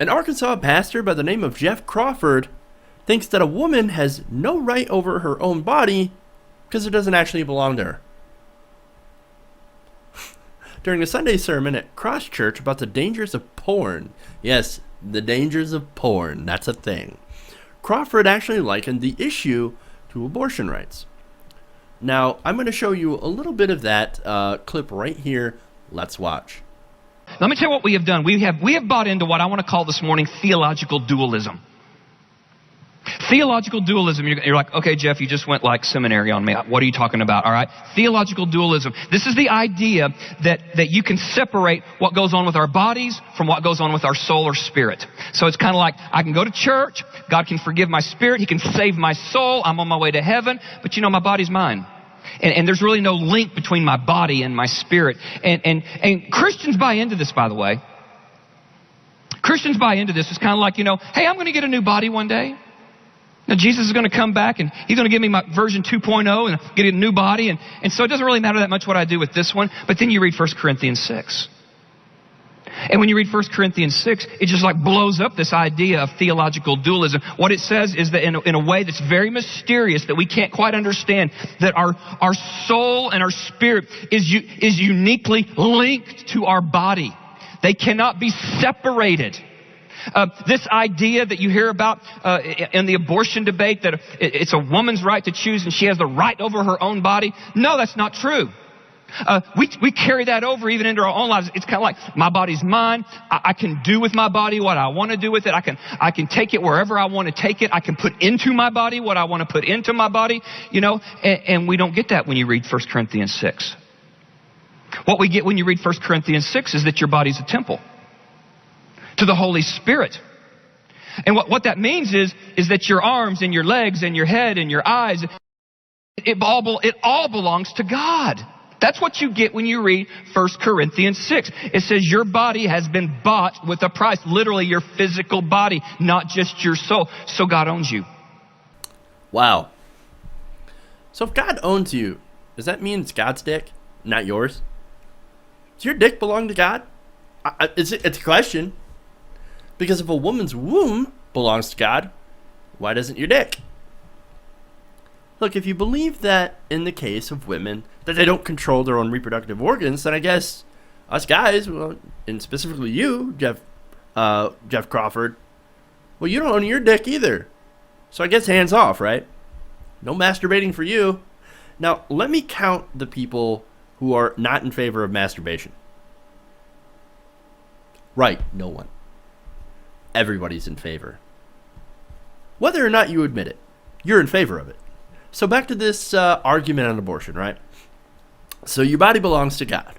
An Arkansas pastor by the name of Jeff Crawford thinks that a woman has no right over her own body because it doesn't actually belong to her. During a Sunday sermon at Cross Church about the dangers of porn, yes, the dangers of porn, that's a thing, Crawford actually likened the issue to abortion rights. Now, I'm going to show you a little bit of that clip right here. Let's watch. Let me tell you what we have done. We have bought into what I want to call this morning theological dualism. Theological dualism, you're like, okay, Jeff, you just went like seminary on me. What are you talking about? All right. Theological dualism. This is the idea that you can separate what goes on with our bodies from what goes on with our soul or spirit. So it's kind of like, I can go to church. God can forgive my spirit. He can save my soul. I'm on my way to heaven. But my body's mine. And there's really no link between my body and my spirit. And Christians buy into this, by the way. Christians buy into this. It's kind of like, hey, I'm going to get a new body one day. Now, Jesus is going to come back and he's going to give me my version 2.0 and get a new body. And so it doesn't really matter that much what I do with this one. But then you read 1 Corinthians 6. And when you read 1 Corinthians 6, it just like blows up this idea of theological dualism. What it says is that in a way that's very mysterious, that we can't quite understand, that our soul and our spirit is uniquely linked to our body. They cannot be separated. This idea that you hear about in the abortion debate, that it's a woman's right to choose and she has the right over her own body. No, that's not true. We carry that over even into our own lives. It's kind of like, my body's mine. I can do with my body what I want to do with it. I can take it wherever I want to take it. I can put into my body what I want to put into my body, and we don't get that when you read 1 Corinthians 6. What we get when you read 1 Corinthians 6 is that your body's a temple to the Holy Spirit. And what that means is that your arms and your legs and your head and your eyes, it all belongs to God. That's what you get when you read 1 Corinthians 6. It says your body has been bought with a price. Literally your physical body, not just your soul. So God owns you. Wow. So if God owns you, does that mean it's God's dick, not yours? Does your dick belong to God? It's a question. Because if a woman's womb belongs to God, why doesn't your dick? Look, if you believe that in the case of women, that they don't control their own reproductive organs, then I guess us guys, well, and specifically you, Jeff Crawford, well, you don't own your dick either. So I guess hands off, right? No masturbating for you. Now, let me count the people who are not in favor of masturbation. Right, no one. Everybody's in favor. Whether or not you admit it, you're in favor of it. So back to this argument on abortion, right? So your body belongs to God.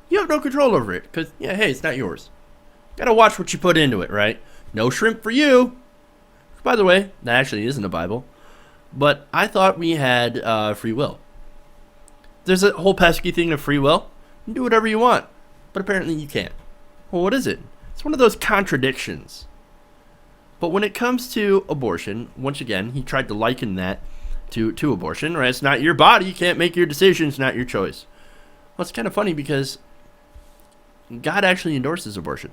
You have no control over it because, hey, it's not yours. Gotta watch what you put into it, right? No shrimp for you. By the way, that actually isn't a Bible. But I thought we had free will. There's a whole pesky thing of free will. You can do whatever you want, but apparently you can't. Well, what is it? It's one of those contradictions. But when it comes to abortion, once again, he tried to liken that to abortion, right? It's not your body. You can't make your decisions, not your choice. Well, it's kind of funny because God actually endorses abortion.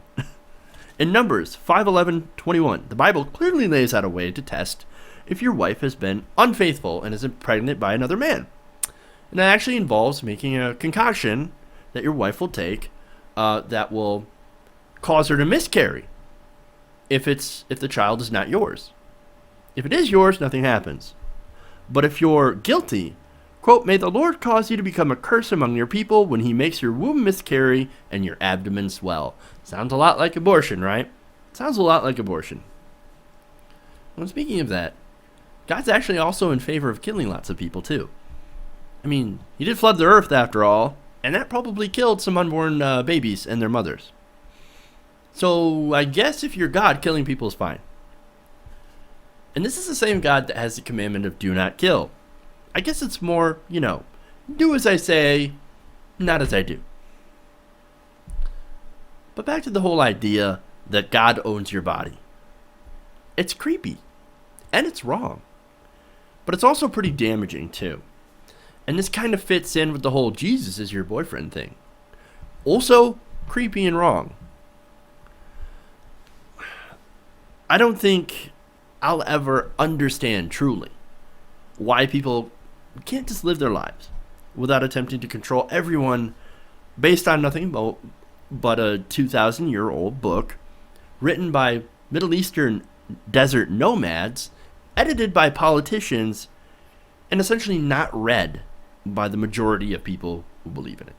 In Numbers 5:11-21, the Bible clearly lays out a way to test if your wife has been unfaithful and is pregnant by another man. And that actually involves making a concoction that your wife will take that will cause her to miscarry if the child is not yours. If it is yours, nothing happens. But if you're guilty, quote, may the Lord cause you to become a curse among your people when he makes your womb miscarry and your abdomen swell. Sounds a lot like abortion, right? Sounds a lot like abortion. Well, speaking of that, God's actually also in favor of killing lots of people too. I mean, he did flood the earth after all, and that probably killed some unborn babies and their mothers. So I guess if you're God, killing people is fine. And this is the same God that has the commandment of do not kill. I guess it's more, do as I say, not as I do. But back to the whole idea that God owns your body. It's creepy. And it's wrong. But it's also pretty damaging too. And this kind of fits in with the whole Jesus is your boyfriend thing. Also creepy and wrong. I don't think I'll ever understand truly why people can't just live their lives without attempting to control everyone based on nothing but a 2,000-year-old book written by Middle Eastern desert nomads, edited by politicians, and essentially not read by the majority of people who believe in it.